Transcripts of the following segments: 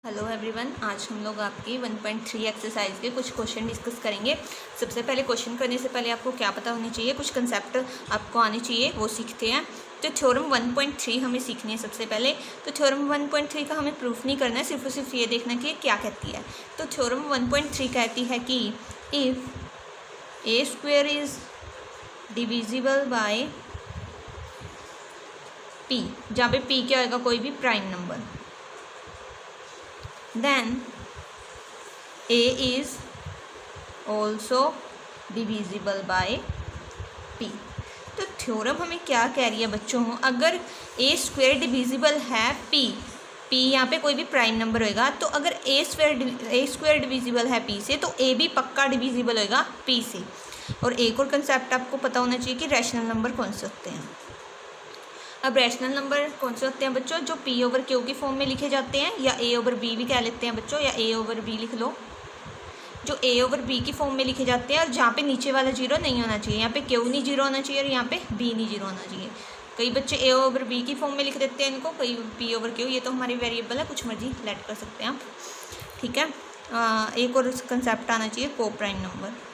Hello everyone, आज हम लोग आपकी 1.3 एक्सरसाइज के कुछ क्वेश्चन डिस्कस करेंगे। सबसे पहले क्वेश्चन करने से पहले आपको क्या पता होनी चाहिए, कुछ कंसेप्ट आपको आने चाहिए, वो सीखते हैं। तो थ्योरम 1.3 हमें सीखनी है सबसे पहले। तो थ्योरम 1.3 का हमें प्रूफ नहीं करना है, सिर्फ ये देखना कि क्या कहती है। तो थ्योरम 1.3 कहती है कि if A square is divisible by P, जहाँ पे पी क्या होगा, कोई भी prime number, then a is also divisible by p। तो थ्योरम हमें क्या कह रही है बच्चों, अगर a स्क्वायर डिविजिबल है p यहाँ पे कोई भी प्राइम नंबर होएगा, तो अगर a स्क्वायर डिविजिबल है p से, तो a भी पक्का डिविजिबल होएगा p से। और एक और कंसेप्ट आपको पता होना चाहिए कि रैशनल नंबर कौन से होते हैं। अब रैशनल नंबर कौन से होते हैं बच्चों, जो p ओवर q की फॉर्म में लिखे जाते हैं, या a ओवर b भी कह लेते हैं बच्चों, या a ओवर b लिख लो, जो a ओवर b की फॉर्म में लिखे जाते हैं, और जहाँ पे नीचे वाला जीरो नहीं होना चाहिए। यहाँ पे q नहीं जीरो होना चाहिए और यहाँ पे b नहीं जीरो होना चाहिए। कई बच्चे a ओवर b की फॉर्म में लिख देते हैं इनको, कई p ओवर q। ये तो हमारी वेरिएबल है, कुछ मर्जी लेट कर सकते हैं आप, ठीक है। एक और कंसेप्ट आना चाहिए, को प्राइम नंबर।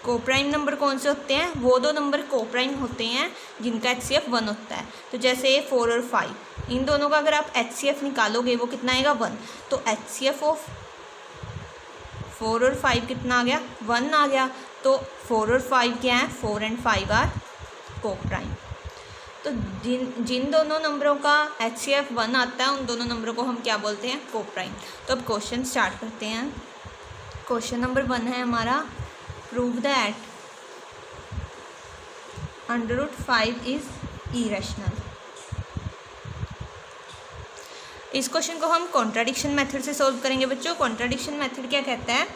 को प्राइम नंबर कौन से होते हैं, वो दो नंबर को प्राइम होते हैं जिनका HCF 1 होता है। तो जैसे 4 और 5, इन दोनों का अगर आप HCF निकालोगे वो कितना आएगा, 1। तो HCF ऑफ 4 और 5 कितना आ गया, 1 आ गया। तो 4 और 5 क्या है, 4 एंड 5 आर को प्राइम। तो जिन दोनों नंबरों का HCF 1 आता है, उन दोनों नंबरों को हम क्या बोलते हैं, को प्राइम। तो अब क्वेश्चन स्टार्ट करते हैं। क्वेश्चन नंबर 1 है हमारा, prove that √5 is irrational। इस क्वेश्चन को हम कॉन्ट्राडिक्शन मेथड से सॉल्व करेंगे बच्चों। कॉन्ट्राडिक्शन मेथड क्या कहता है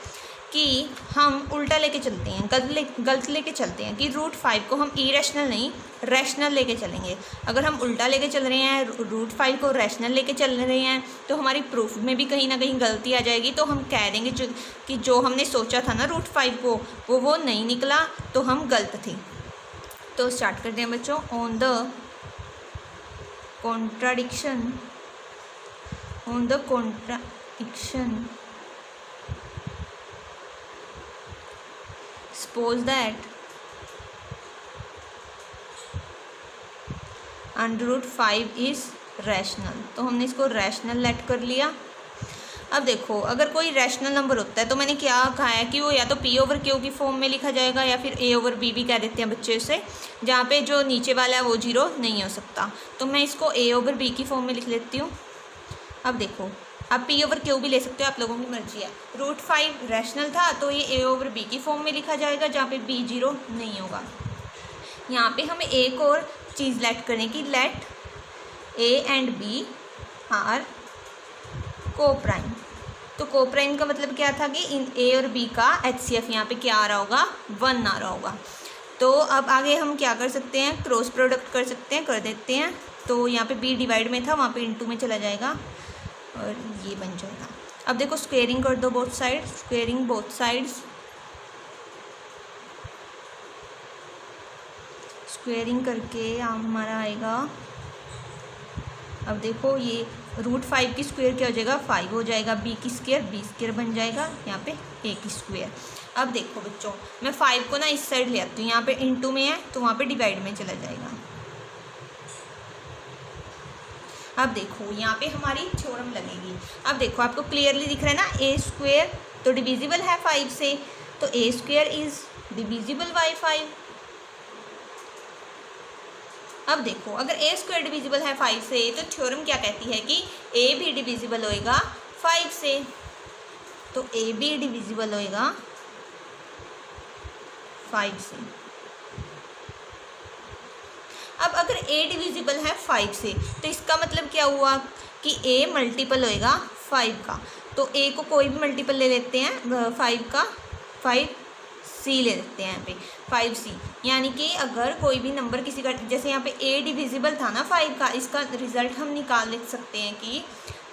कि हम उल्टा लेके चलते हैं, गलत लेके चलते हैं, कि √5 को हम इरेशनल नहीं रैशनल लेके चलेंगे। अगर हम उल्टा लेके चल रहे हैं, √5 को रैशनल लेके चल रहे हैं, तो हमारी प्रूफ में भी कहीं ना कहीं गलती आ जाएगी। तो हम कह देंगे कि जो हमने सोचा था ना √5 को, वो नहीं निकला, तो हम गलत थे। तो स्टार्ट करते हैं बच्चों। On the contradiction suppose that √5 is rational. तो हमने इसको रैशनल लेट कर लिया। अब देखो, अगर कोई रैशनल नंबर होता है तो मैंने क्या कहा है कि वो या तो p ओवर q की फॉर्म में लिखा जाएगा, या फिर a ओवर b भी कह देते हैं बच्चे उसे, जहाँ पे जो नीचे वाला है वो जीरो नहीं हो सकता। तो मैं इसको a ओवर b की फॉर्म में लिख लेती हूँ। अब देखो, आप p ओवर q भी ले सकते हो, आप लोगों की मर्जी है। √5 रैशनल था, तो ये a ओवर b की फॉर्म में लिखा जाएगा, जहाँ पे b जीरो नहीं होगा। यहाँ पे हमें एक और चीज़ लेट करने की, let a and b are coprime. तो को प्राइम का मतलब क्या था कि इन a और b का HCF यहाँ पे क्या आ रहा होगा, 1 आ रहा होगा। तो अब आगे हम क्या कर सकते हैं, क्रॉस प्रोडक्ट कर सकते हैं, कर देते हैं। तो यहाँ पे b डिवाइड में था, वहाँ पे इनटू में चला जाएगा और ये बन जाएगा। अब देखो, स्क्वेयरिंग कर दो both side, squaring both sides, squaring करके हमारा आएगा। अब देखो, ये √5 की स्क्वायर क्या हो जाएगा, 5 हो जाएगा, b की स्क्वायर बन जाएगा, यहाँ पे a की स्क्वायर। अब देखो बच्चों, मैं 5 को ना इस साइड ले आती हूँ, यहाँ पे इनटू में है तो वहाँ पे डिवाइड में चला जाएगा। अब देखो, यहाँ पे हमारी थ्योरम लगेगी। अब देखो, आपको क्लियरली दिख रहा है ना, a स्क्वायर तो डिविजिबल है 5 से, तो a square is divisible by 5। अब देखो, अगर a स्क्वायर डिविजिबल है 5 से, तो थ्योरम क्या कहती है कि a भी डिविजिबल होएगा 5 से। तो a भी डिविजिबल होएगा 5 से। अब अगर a डिविजिबल है 5 से, तो इसका मतलब क्या हुआ कि a मल्टीपल होएगा 5 का। तो a को कोई भी मल्टीपल ले लेते हैं 5 का, 5c ले लेते हैं यहाँ पे, 5c। यानी कि अगर कोई भी नंबर किसी का, जैसे यहाँ पे a डिविजिबल था ना 5 का, इसका रिजल्ट हम निकाल ले सकते हैं कि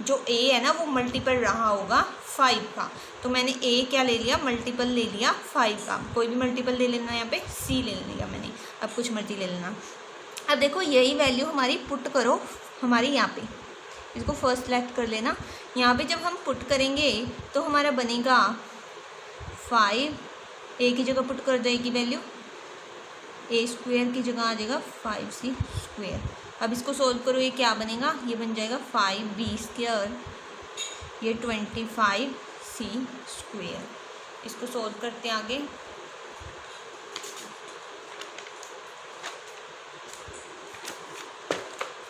जो a है ना वो मल्टीपल रहा होगा 5 का। तो मैंने a क्या ले लिया, मल्टीपल ले लिया 5 का। कोई भी मल्टीपल ले लेना, यहाँ पे c ले लिया मैंने, अब कुछ मर्जी ले लेना। अब देखो, यही वैल्यू हमारी पुट करो हमारी यहाँ पे, इसको फर्स्ट सेलेक्ट कर लेना। यहाँ पे जब हम पुट करेंगे तो हमारा बनेगा 5, ए की जगह पुट कर दो ए की वैल्यू, ए स्क्वायर की जगह आ जाएगा 5c स्क्वायर। अब इसको सोल्व करो, ये क्या बनेगा, ये बन जाएगा 5b स्क्वायर, ये 25c स्क्वायर। इसको सोल्व करते हैं आगे।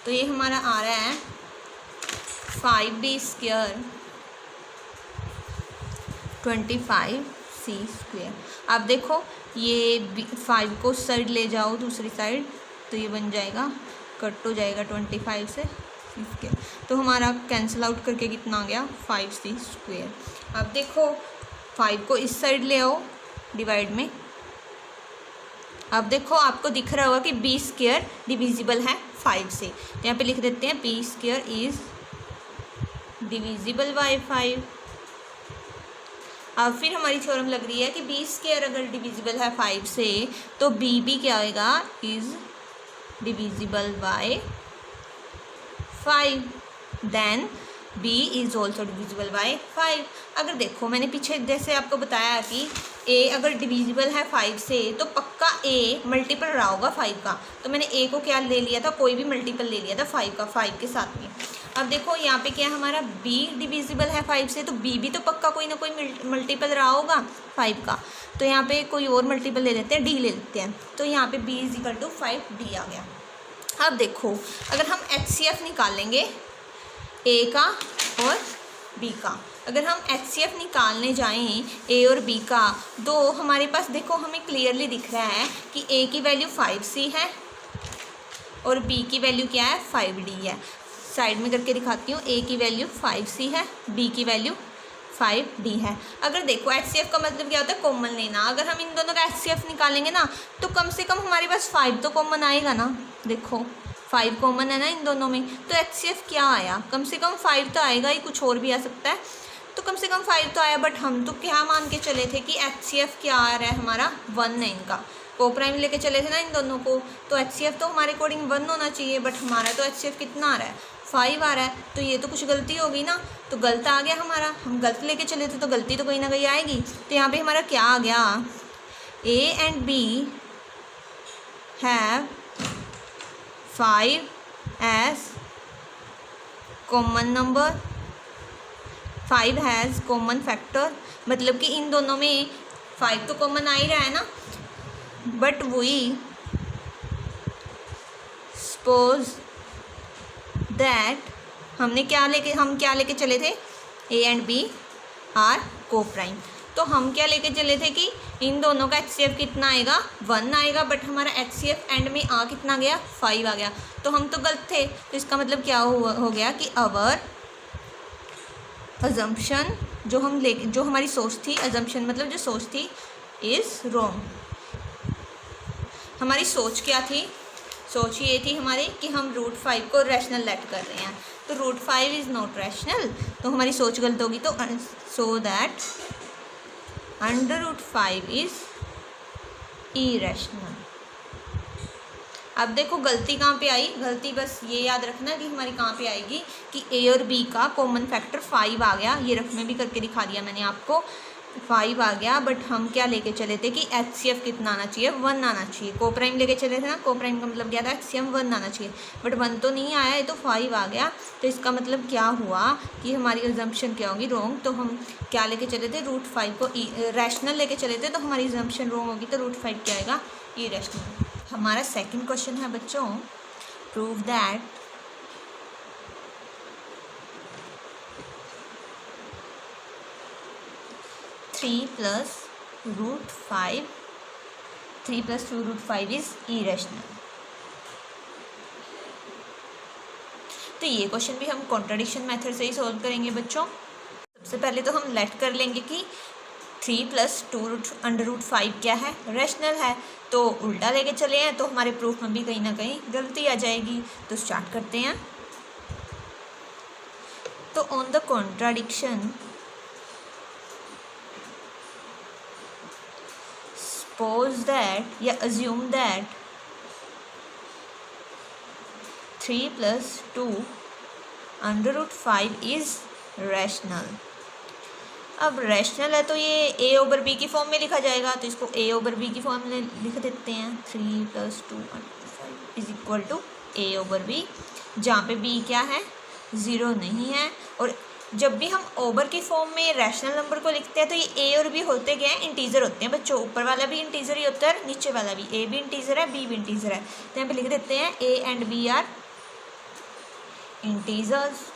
तो ये हमारा आ रहा है 5b स्क्वायर 25c स्क्वायर। अब देखो ये 5 को साइड ले जाओ दूसरी साइड, तो ये बन जाएगा, कट हो जाएगा 25 से स्क्वायर। तो हमारा कैंसिल आउट करके कितना आ गया, 5c स्क्वायर। अब देखो 5 को इस साइड ले आओ डिवाइड में। अब देखो आपको दिख रहा होगा कि b स्क्वायर डिविजिबल है 5 से, तो यहाँ पे लिख देते हैं b square is divisible by 5। अब फिर हमारी थ्योरम लग रही है कि b स्क्वायर अगर डिविजिबल है 5 से तो b भी क्या आएगा, is divisible by 5, then b is also divisible by 5। अगर देखो मैंने पीछे जैसे आपको बताया कि a अगर डिविजिबल है 5 से तो पक्का a मल्टीपल रहा होगा 5 का, तो मैंने a को क्या ले लिया था, कोई भी मल्टीपल ले लिया था 5 का, 5 के साथ में। अब देखो यहाँ पे क्या है, हमारा b डिविजिबल है 5 से, तो b भी तो पक्का कोई ना कोई मल्टीपल रहा होगा 5 का, तो यहाँ पे कोई और मल्टीपल ले लेते हैं, d ले लेते हैं। तो यहाँ पे b is equal to 5d आ गया। अब देखो अगर हम HCF निकाल लेंगे a का और b का, अगर हम HCF निकालने जाएं a और b का, तो हमारे पास देखो हमें क्लियरली दिख रहा है कि a की वैल्यू 5c है और b की वैल्यू क्या है, 5d है। साइड में करके दिखाती हूँ, a की वैल्यू 5c है, b की वैल्यू 5d है। अगर देखो HCF का मतलब क्या होता है, कॉमन लेना। अगर हम इन दोनों का HCF निकालेंगे ना तो कम से कम हमारे पास 5 तो कॉमन आएगा ना। देखो 5 कॉमन है ना इन दोनों में, तो HCF क्या आया, कम से कम 5 तो आएगा ही, कुछ और भी आ सकता है, तो कम से कम 5 तो आया। बट हम तो क्या मान के चले थे कि HCF क्या आ रहा है हमारा, 1 है इनका, को प्राइम लेके चले थे ना इन दोनों को, तो HCF तो हमारे अकॉर्डिंग 1 होना चाहिए, बट हमारा तो HCF कितना आ रहा है, 5 आ रहा है। तो ये तो कुछ गलती होगी ना, तो गलत आ गया हमारा, हम गलत लेके चले थे तो गलती तो कहीं ना कहीं आएगी। तो यहाँ पे हमारा क्या आ गया, A and B have 5 as common number, 5 has common factor, मतलब कि इन दोनों में 5 तो कॉमन आ ही रहा है ना। बट वी सपोज दैट हम क्या लेके चले थे, A and B are coprime, तो हम क्या लेके चले थे कि इन दोनों का HCF कितना आएगा, 1 आएगा, बट हमारा HCF एंड में आ कितना गया, 5 आ गया। तो हम तो गलत थे, तो इसका मतलब क्या हो गया कि अवर अजम्पशन, जो हमारी सोच थी, अजम्पशन मतलब जो सोच थी, इज़ रॉन्ग। हमारी सोच क्या थी, सोच ये थी हमारी कि हम √5 को रैशनल लेट कर रहे हैं, तो √5 इज़ नॉट रैशनल, तो हमारी सोच गलत होगी। तो सो दैट √5 इज़ इरेशनल। अब देखो गलती कहाँ पे आई, गलती बस ये याद रखना कि हमारी कहाँ पे आएगी कि A और B का कॉमन फैक्टर 5 आ गया। ये रफ में भी करके दिखा दिया मैंने आपको, 5 आ गया, बट हम क्या लेके चले थे कि HCF कितना आना चाहिए, 1 आना चाहिए। को प्राइम लेके चले थे ना, को प्राइम का मतलब क्या था, HCF 1 आना चाहिए, बट 1 तो नहीं आया, ये तो 5 आ गया। तो इसका मतलब क्या हुआ कि हमारी अजम्पशन क्या होगी, रॉन्ग। तो हम क्या लेके चले थे, √5 को रैशनल लेके चले थे, तो हमारी अजम्पशन रॉन्ग होगी, तो √5 क्या आएगा, इरेशनल। हमारा सेकंड क्वेश्चन है बच्चों, prove that three plus √5 is irrational. तो ये क्वेश्चन भी हम कॉन्ट्राडिक्शन मेथड से ही सॉल्व करेंगे बच्चों। सबसे पहले तो हम लेट कर लेंगे कि 3 + 2√5 क्या है, रैशनल है, तो उल्टा लेके चले हैं, तो हमारे प्रूफ में भी कहीं ना कहीं गलती आ जाएगी। तो स्टार्ट करते हैं। तो on the contradiction suppose that या अज्यूम दैट 3 + 2 √5 इज़ रैशनल। अब रैशनल है तो ये a/b की फॉर्म में लिखा जाएगा, तो इसको a/b की फॉर्म में लिख देते हैं। 3 + 2 = a/b, जहाँ पे b क्या है, 0 नहीं है। और जब भी हम ओवर की फॉर्म में रैशनल नंबर को लिखते हैं तो ये a और b होते क्या हैं, इंटीजर होते हैं बच्चों। ऊपर वाला भी इंटीजर ही होता है, नीचे वाला भी, a भी इंटीजर है, b भी इंटीजर है। तो यहाँ पे लिख देते हैं a and b are integers.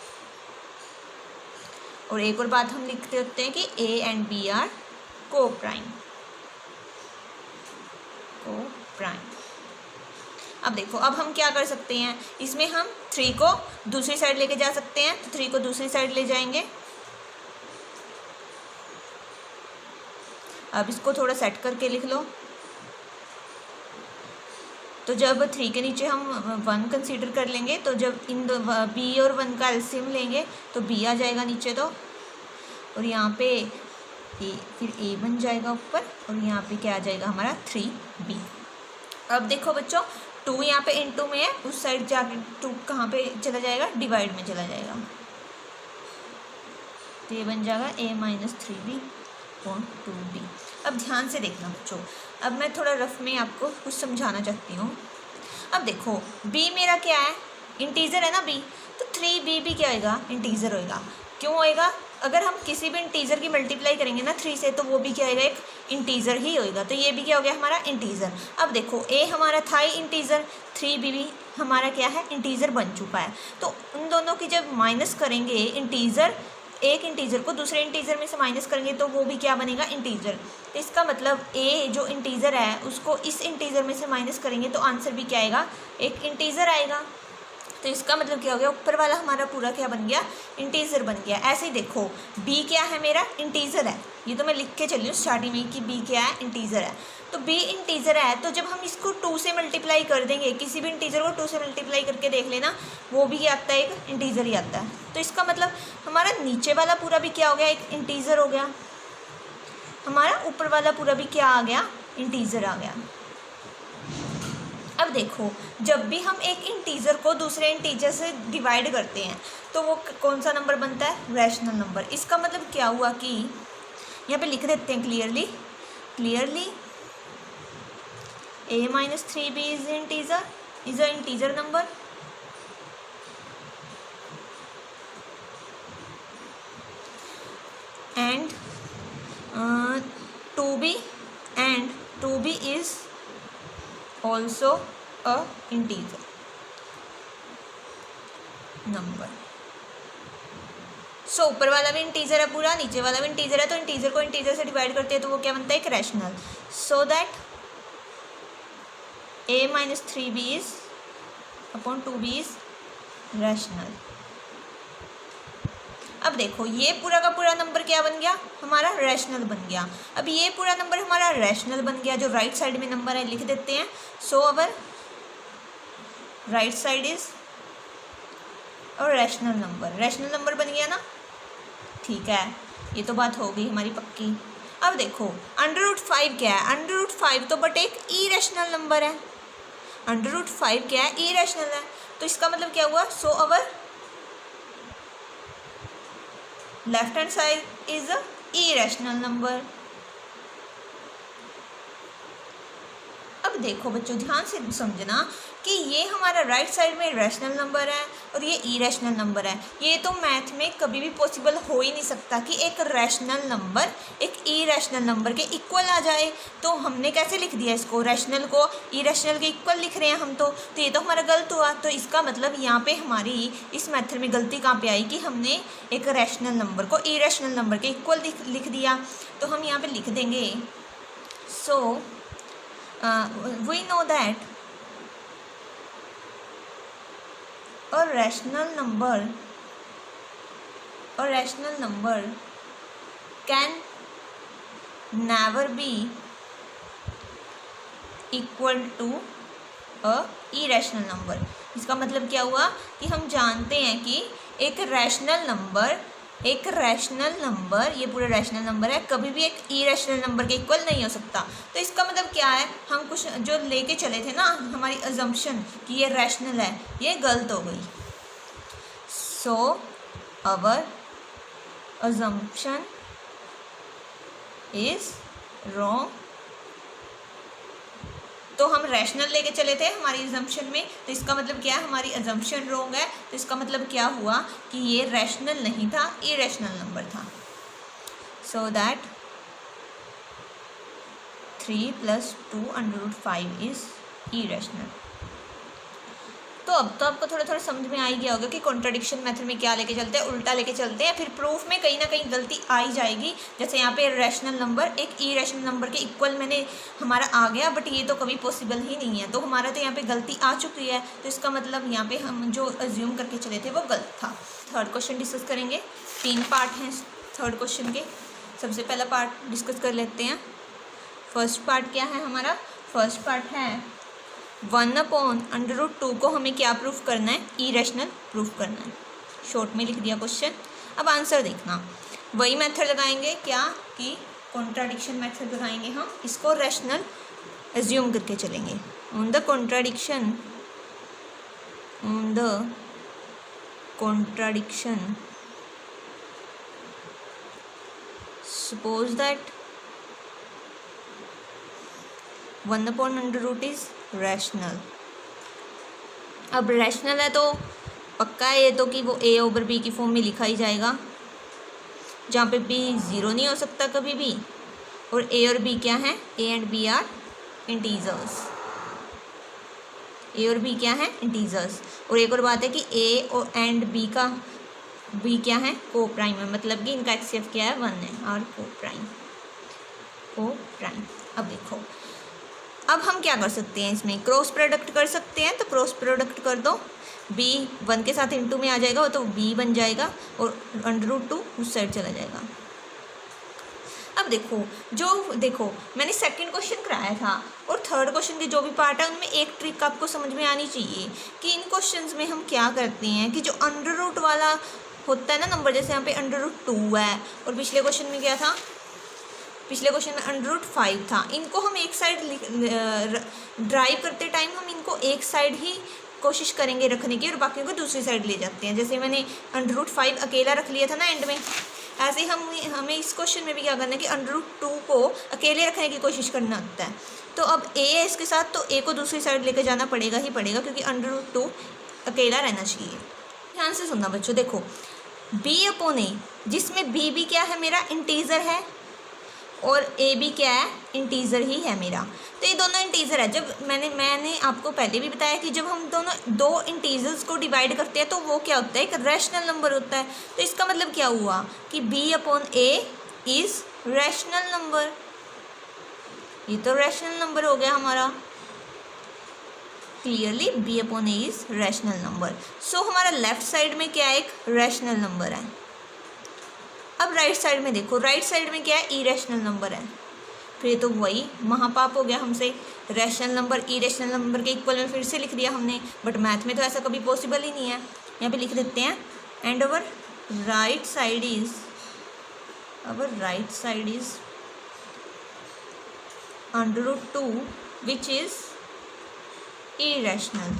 और एक और बात हम लिखते होते हैं कि a and b are coprime. अब देखो, अब हम क्या कर सकते हैं, इसमें हम 3 को दूसरी साइड लेके जा सकते हैं। तो 3 को दूसरी साइड ले जाएंगे। अब इसको थोड़ा सेट करके लिख लो। तो जब 3 के नीचे हम 1 कंसीडर कर लेंगे, तो जब इन b और 1 का एलसीएम लेंगे तो b आ जाएगा नीचे, तो और यहाँ पे फिर a बन जाएगा ऊपर, और यहाँ पे क्या आ जाएगा हमारा 3b। अब देखो बच्चों, 2 यहाँ पे इनटू में है, उस साइड जाके 2 कहाँ पे चला जाएगा, डिवाइड में चला जाएगा। तो ये बन जाएगा a - 3b / 2b। अब ध्यान से देखना बच्चों, अब मैं थोड़ा रफ में आपको कुछ समझाना चाहती हूँ। अब देखो, b मेरा क्या है, इंटीजर है ना b, तो 3b भी क्या होएगा, इंटीजर होएगा। क्यों होएगा, अगर हम किसी भी इंटीजर की मल्टीप्लाई करेंगे ना 3 से, तो वो भी क्या होएगा, एक इंटीजर ही होएगा। तो ये भी क्या हो गया हमारा, इंटीजर। अब देखो, a हमारा था ही इंटीजर, 3b भी हमारा क्या है, इंटीजर बन चुका है। तो उन दोनों की जब माइनस करेंगे, इंटीजर, एक इंटीजर को दूसरे इंटीजर में से माइनस करेंगे तो वो भी क्या बनेगा, इंटीजर। तो इसका मतलब a जो इंटीजर है उसको इस इंटीजर में से माइनस करेंगे तो आंसर भी क्या आएगा, एक इंटीजर आएगा। तो इसका मतलब क्या हो गया, ऊपर वाला हमारा पूरा क्या बन गया, इंटीजर बन गया। ऐसे ही देखो, b क्या है, मेरा इंटीजर है। ये तो मैं लिख के चली हूँ स्टार्टिंग में कि b क्या है, इंटीजर है। तो b इंटीजर है, तो जब हम इसको 2 से मल्टीप्लाई कर देंगे, किसी भी इंटीजर को 2 से मल्टीप्लाई करके देख लेना, वो भी क्या आता है, एक इंटीजर ही आता है। तो इसका मतलब हमारा नीचे वाला पूरा भी क्या हो गया, एक इंटीजर हो गया। हमारा ऊपर वाला पूरा भी क्या आ गया, इंटीजर आ गया। अब देखो, जब भी हम एक इंटीजर को दूसरे इंटीजर से डिवाइड करते हैं तो वो कौन सा नंबर बनता है, रैशनल नंबर। इसका मतलब क्या हुआ कि यहाँ पे लिख देते हैं clearly a - 3b is a integer number. And 2b is also a integer number। सो ऊपर वाला भी इंटीजर है पूरा, नीचे वाला भी इंटीजर है, तो इंटीजर को इंटीजर से डिवाइड करते हैं तो वो क्या बनता है, एक rational. So that a - 3b / 2b is rational. अब देखो, ये पूरा का पूरा नंबर क्या बन गया, हमारा रैशनल बन गया। अब ये पूरा नंबर हमारा रैशनल बन गया, जो राइट साइड में नंबर है लिख देते हैं। सो अवर राइट साइड इज और रैशनल नंबर बन गया ना, ठीक है। ये तो बात हो गई हमारी पक्की। अब देखो, √5 क्या है, √5 तो बट एक इरेशनल नंबर है। √5 क्या है, इरेशनल है। तो इसका मतलब क्या हुआ, so our left hand side is a irrational number. अब देखो बच्चों, ध्यान से समझना कि ये हमारा राइट साइड में रैशनल नंबर है और ये इरेशनल नंबर है। ये तो मैथ में कभी भी पॉसिबल हो ही नहीं सकता कि एक रैशनल नंबर एक इरेशनल नंबर के इक्वल आ जाए। तो हमने कैसे लिख दिया इसको, रैशनल को इरेशनल के इक्वल लिख रहे हैं हम। तो ये तो हमारा गलत हुआ। तो इसका मतलब यहाँ पे हमारी इस मेथड में गलती कहाँ पे आई कि हमने एक रैशनल नंबर को इरेशनल नंबर के इक्वल लिख दिया। तो हम यहाँ पे लिख देंगे, सो we know that a rational number can never be equal to a irrational number। इसका मतलब क्या हुआ कि हम जानते हैं कि एक रैशनल नंबर, ये पूरा रैशनल नंबर है, कभी भी एक इरेशनल नंबर के इक्वल नहीं हो सकता। तो इसका मतलब क्या है, हम कुछ जो लेके चले थे ना, हमारी अजम्पशन कि ये रैशनल है, ये गलत हो गई। सो अवर assumption is wrong। तो हम रैशनल लेके चले थे हमारी assumption में, तो इसका मतलब क्या है, हमारी assumption wrong है। तो इसका मतलब क्या हुआ कि ये रैशनल नहीं था, irrational नंबर था। So that 3 + 2√5 is irrational। तो अब तो आपको थोड़ा थोड़ा समझ में आ ही गया होगा कि कॉन्ट्राडिक्शन मेथड में क्या लेके चलते हैं, उल्टा लेके चलते हैं, फिर प्रूफ में कहीं ना कहीं गलती आ ही जाएगी। जैसे यहाँ पे रैशनल नंबर एक इरेशनल नंबर के इक्वल मैंने हमारा आ गया, बट ये तो कभी पॉसिबल ही नहीं है, तो हमारा तो यहाँ पे गलती आ चुकी है। तो इसका मतलब यहाँ पे हम जो अज्यूम करके चले थे वो गलत था। थर्ड क्वेश्चन डिस्कस करेंगे। 3 पार्ट हैं थर्ड क्वेश्चन के। सबसे पहला पार्ट डिस्कस कर लेते हैं। फर्स्ट पार्ट क्या है हमारा? फर्स्ट पार्ट है 1/√2 को हमें क्या प्रूफ करना है? इरेशनल प्रूफ करना है। शॉर्ट में लिख दिया क्वेश्चन। अब आंसर देखना, वही मेथड लगाएंगे क्या कि कॉन्ट्राडिक्शन मेथड लगाएंगे हम, इसको रैशनल एज्यूम करके चलेंगे। On the contradiction suppose that 1/√2 is rational. अब रैशनल है तो पक्का है ये तो कि वो a/b की फॉर्म में लिखा ही जाएगा, जहाँ पे b 0 नहीं हो सकता कभी भी। और a और b क्या है? a and b are integers. a और b क्या है? इंटीजर्स। और एक और बात है कि a और एंड b का b क्या है? को प्राइम है, मतलब कि इनका एक्सएफ क्या है? 1 है, और को प्राइम। अब देखो, अब हम क्या कर सकते हैं, इसमें क्रॉस प्रोडक्ट कर सकते हैं। तो क्रॉस प्रोडक्ट कर दो, b 1 के साथ इंटू में आ जाएगा तो b बन जाएगा, और √2 उस साइड चला जाएगा। अब देखो मैंने सेकंड क्वेश्चन कराया था और थर्ड क्वेश्चन के जो भी पार्ट है उनमें एक ट्रिक आपको समझ में आनी चाहिए कि इन क्वेश्चंस में हम क्या करते हैं कि जो अंडर वाला होता है ना नंबर, जैसे यहाँ पे √2 है और पिछले क्वेश्चन में क्या था? पिछले क्वेश्चन में √5 था। इनको हम एक साइड ड्राइव करते टाइम हम इनको एक साइड ही कोशिश करेंगे रखने की और बाकी को दूसरी साइड ले जाते हैं। जैसे मैंने √5 अकेला रख लिया था ना एंड में, ऐसे ही हमें इस क्वेश्चन में भी क्या करना है कि √2 को अकेले रखने की कोशिश करना होता है। तो अब a है इसके साथ, तो a को दूसरी साइड लेकर जाना पड़ेगा ही पड़ेगा, क्योंकि √2 अकेला रहना चाहिए। ध्यान से सुनना बच्चों, देखो b/a, जिसमें b भी क्या है? मेरा इंटीजर है, और ए भी क्या है? इंटीजर ही है मेरा। तो ये दोनों इंटीजर है। जब मैंने आपको पहले भी बताया कि जब हम दो इंटीजर्स को डिवाइड करते हैं तो वो क्या होता है? एक रैशनल नंबर होता है। तो इसका मतलब क्या हुआ कि b/a इज रैशनल नंबर। ये तो रैशनल नंबर हो गया हमारा। Clearly b/a is rational number. So हमारा लेफ्ट साइड में क्या है? एक रैशनल नंबर है। अब राइट साइड में देखो, राइट साइड में क्या है? इरेशनल नंबर है। फिर तो वही महापाप हो गया हमसे, रैशनल नंबर इरेशनल नंबर के इक्वल में फिर से लिख दिया हमने, बट मैथ में तो ऐसा कभी पॉसिबल ही नहीं है। यहाँ पे लिख देते हैं and our right side is √2 which is irrational।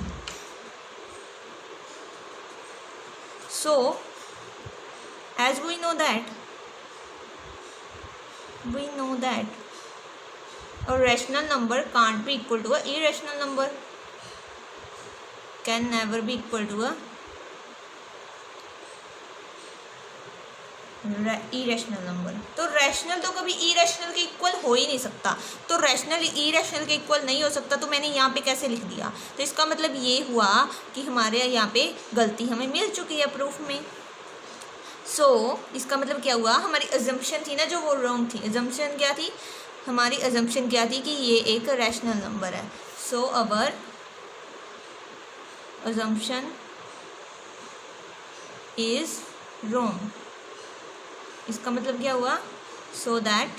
So as we know that a rational number can't be equal to a irrational number, can never be equal to a irrational number। तो rational तो कभी irrational के equal हो ही नहीं सकता। तो rational irrational के इक्वल नहीं हो सकता, तो मैंने यहाँ पे कैसे लिख दिया? तो इसका मतलब ये हुआ कि हमारे यहाँ पे गलती हमें मिल चुकी है प्रूफ में। इसका मतलब क्या हुआ? हमारी अजम्पशन थी ना जो, वो रॉन्ग थी। अजम्पशन क्या थी हमारी? अजम्पशन क्या थी कि ये एक रैशनल नंबर है। सो अवर अजम्पशन इज रॉन्ग। इसका मतलब क्या हुआ? So that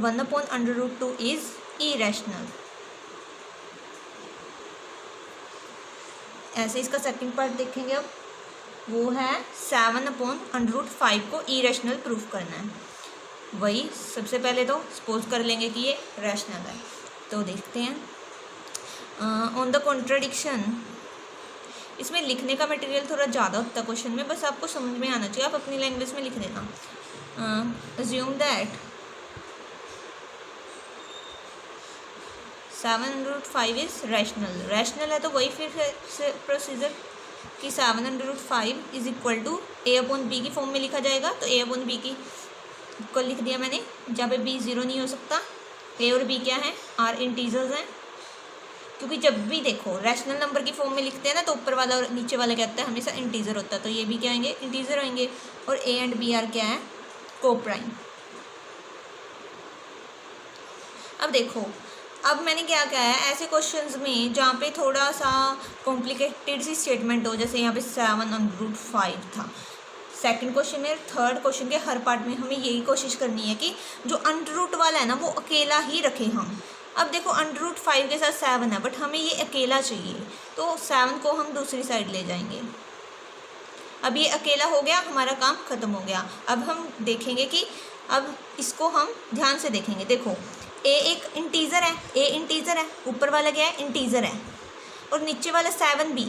1/√2 is irrational। ऐसे इसका सेकंड पार्ट देखेंगे। अब वो है 7/√5 को इरेशनल प्रूफ करना है। वही सबसे पहले तो सपोज कर लेंगे कि ये रैशनल है। तो देखते हैं ऑन द कॉन्ट्राडिक्शन इसमें लिखने का मटेरियल थोड़ा ज़्यादा होता है क्वेश्चन में, बस आपको समझ में आना चाहिए, आप अपनी लैंग्वेज में लिख देना। Assume that 7/5 is rational. Rational है तो वही फिर से प्रोसीजर कि 7/5 इज इक्वल टू a/b की फॉर्म में लिखा जाएगा। तो a/b की को लिख दिया मैंने, जहाँ पे b 0 नहीं हो सकता। a और b क्या है, आर इंटीजर्स हैं, क्योंकि जब भी देखो रैशनल नंबर की फॉर्म में लिखते हैं ना तो ऊपर वाला और नीचे वाला क्या होता है, हमेशा इंटीजर होता है। तो ये भी क्या आएंगे, इंटीजर आएंगे। और a एंड b आर क्या है, कोप्राइम। अब देखो, अब मैंने क्या कहा है, ऐसे क्वेश्चंस में जहाँ पे थोड़ा सा कॉम्प्लिकेटेड सी स्टेटमेंट हो, जैसे यहाँ पे 7/5 था सेकंड क्वेश्चन में, थर्ड क्वेश्चन के हर पार्ट में हमें यही कोशिश करनी है कि जो अंडर रूट वाला है ना वो अकेला ही रखें हम। अब देखो √5 के साथ 7 है, बट हमें ये अकेला चाहिए, तो 7 को हम दूसरी साइड ले जाएंगे। अब ये अकेला हो गया, हमारा काम ख़त्म हो गया। अब हम देखेंगे कि अब इसको हम ध्यान से देखेंगे। देखो a एक इंटीज़र है, a इंटीज़र है, ऊपर वाला क्या है, इंटीज़र है, और नीचे वाला 7b,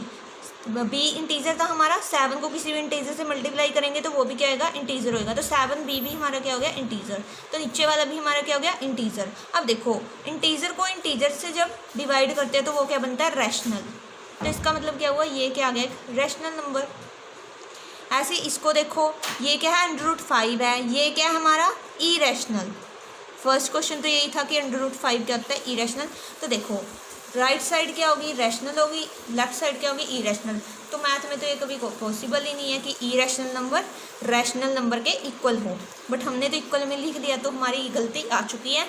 b इंटीज़र था हमारा। 7 को किसी भी इंटीज़र से मल्टीप्लाई करेंगे तो वो भी क्या होगा, इंटीज़र होएगा। तो 7b भी हमारा क्या हो गया, इंटीज़र। तो नीचे वाला भी हमारा क्या हो गया, इंटीज़र। अब देखो इंटीज़र को इंटीज़र से जब डिवाइड करते हैं तो वो क्या बनता है, रैशनल। तो इसका मतलब क्या हुआ, ये क्या आ गया, एक रैशनल नंबर। ऐसे इसको देखो, ये क्या है, √5 है, ये क्या है हमारा, इरेशनल। फर्स्ट क्वेश्चन तो यही था कि √5 क्या होता है, इरेशनल। तो देखो राइट साइड क्या होगी, रैशनल होगी, लेफ्ट साइड क्या होगी, इरेशनल। तो मैथ में तो ये कभी पॉसिबल ही नहीं है कि इरेशनल नंबर रैशनल नंबर के इक्वल हो, बट हमने तो इक्वल में लिख दिया, तो हमारी गलती आ चुकी है।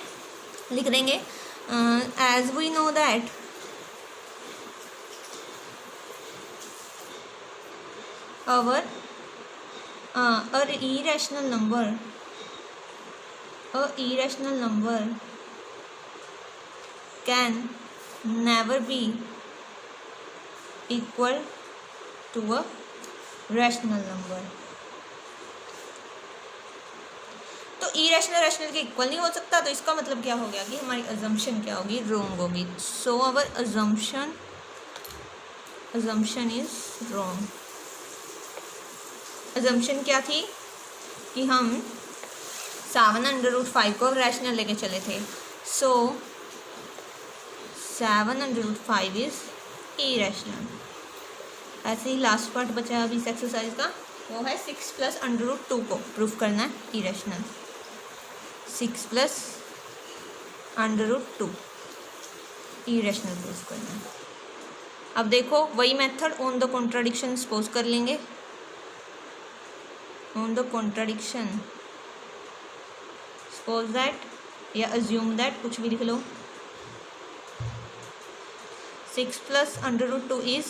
लिख देंगे as we know that our irrational number can never be equal to a rational number। तो इरेशनल रैशनल के इक्वल नहीं हो सकता, तो इसका मतलब क्या हो गया कि हमारी अजम्पशन क्या होगी, रॉन्ग होगी। So our assumption is wrong. Assumption क्या थी कि हम 7/5 को रैशनल लेके चले थे। सो 7/5 इज इरेशनल। ऐसे ही लास्ट पार्ट बचा है अभी इस एक्सरसाइज का, वो है 6 + √2 को प्रूफ करना है इरेशनल। 6 + √2 इरेशनल प्रूफ करना है। अब देखो वही method on the contradiction suppose कर लेंगे। On the contradiction suppose that या अज्यूम दैट, कुछ भी लिख लो। 6 + √2 इज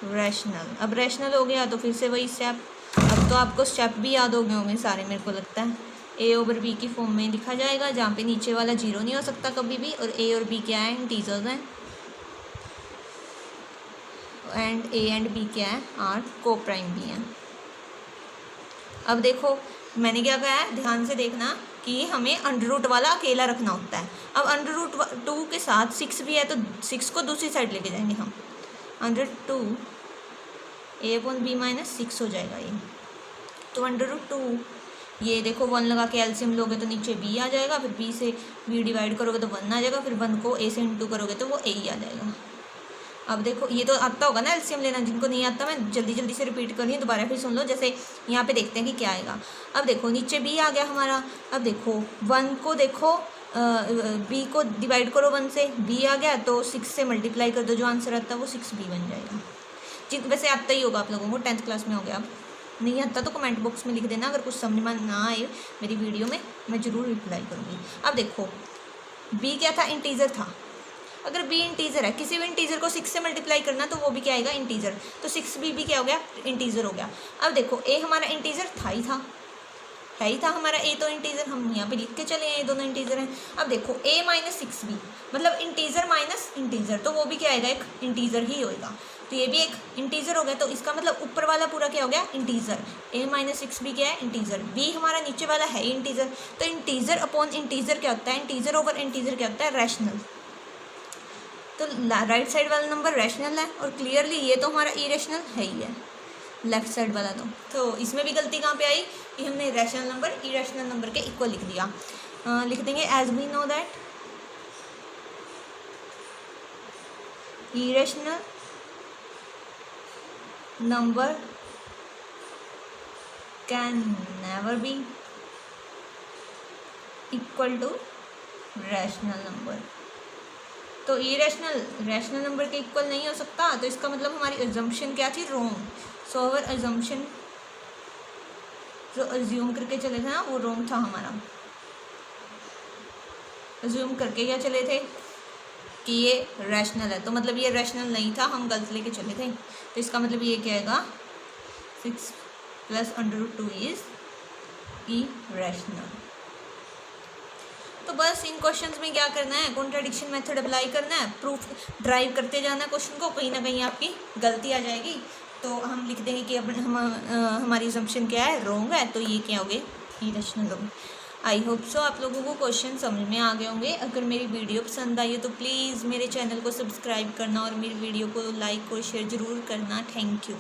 रैशनल। अब रैशनल हो गया तो फिर से वही स्टेप। अब तो आपको स्टेप भी याद हो गए होंगे सारे, मेरे को लगता है। a/b की फॉर्म में लिखा जाएगा, जहाँ पे नीचे वाला 0 नहीं हो सकता कभी भी, और a और b क्या है, इंटीजर्स हैं, एंड a एंड b क्या है, आर कोप्राइम भी हैं। अब देखो मैंने क्या कहा है, ध्यान से देखना कि हमें अंडर वाला अकेला रखना होता है। अब √2 के साथ 6 भी है, तो 6 को दूसरी साइड लेके जाएंगे हम। √2 a/b - 6 हो जाएगा ये। तो √2, ये देखो 1 लगा के एलसीएम लोगे तो नीचे b आ जाएगा, फिर b से b डिवाइड करोगे तो 1 आ जाएगा, फिर 1 को a से इंटू करोगे तो वो a ही आ जाएगा। अब देखो ये तो आता होगा ना एलसीएम लेना, जिनको नहीं आता मैं जल्दी से रिपीट कर रही हूँ, दोबारा फिर सुन लो। जैसे यहाँ पे देखते हैं कि क्या आएगा। अब देखो नीचे b आ गया हमारा। अब देखो 1 को देखो b को डिवाइड करो 1 से, b आ गया तो 6 से मल्टीप्लाई कर दो, जो आंसर आता है वो 6b बन जाएगा। जिन वैसे आता ही होगा आप लोगों को, 10th क्लास में हो गया। अब नहीं आता तो कमेंट बॉक्स में लिख देना, अगर कुछ समझ में ना आए मेरी वीडियो में, मैं ज़रूर रिप्लाई करूँगी। अब देखो b क्या था, इंटीजर था। अगर b इंटीजर है, किसी भी इंटीजर को 6 से मल्टीप्लाई करना तो वो भी क्या आएगा, इंटीजर। तो 6b भी क्या हो गया, इंटीजर हो गया। अब देखो a हमारा इंटीजर था ही था, है ही था हमारा a तो इंटीजर, हम यहाँ पे लिख के चले हैं, ये दोनों इंटीजर हैं। अब देखो a - 6b मतलब इंटीजर माइनस इंटीजर, तो वो भी क्या आएगा, एक इंटीजर ही होएगा। तो ये भी एक इंटीजर हो गया, तो इसका मतलब ऊपर वाला पूरा क्या हो गया, इंटीजर। a - 6b क्या है, इंटीजर। b हमारा नीचे वाला है इंटीजर, तो इंटीजर अपॉन इंटीजर क्या होता है, इंटीजर ओवर इंटीजर क्या होता है, रैशनल। तो राइट साइड वाला नंबर रैशनल है और क्लियरली ये तो हमारा इरेशनल है ही है, लेफ्ट साइड वाला तो इसमें भी गलती कहाँ पे आई कि हमने रैशनल नंबर इरेशनल नंबर के इक्वल लिख दिया। लिख देंगे as we know that irrational number can never be equal to rational number. तो रैशनल नंबर के इक्वल नहीं हो सकता, तो इसका मतलब हमारी अजम्पशन क्या थी, रॉन्ग। सो अवर अजम्पशन जो अज्यूम करके चले थे ना वो रॉन्ग था हमारा। अज्यूम करके क्या चले थे कि ये रैशनल है, तो मतलब ये रैशनल नहीं था, हम गलत लेके चले थे। तो इसका मतलब ये क्या आएगा 6 + √2 इज इरेशनल। तो बस इन क्वेश्चंस में क्या करना है, कॉन्ट्राडिक्शन मेथड अप्लाई करना है, प्रूफ ड्राइव करते जाना है क्वेश्चन को, कहीं ना कहीं आपकी गलती आ जाएगी। तो हम लिख देंगे कि हमारी असम्पशन क्या है, रॉन्ग है, तो ये क्या हो गए, इरेशनल हो गए। आई होप सो आप लोगों को क्वेश्चन समझ में आ गए होंगे। अगर मेरी वीडियो पसंद आई हो तो प्लीज़ मेरे चैनल को सब्सक्राइब करना और मेरी वीडियो को लाइक और शेयर ज़रूर करना। Thank you.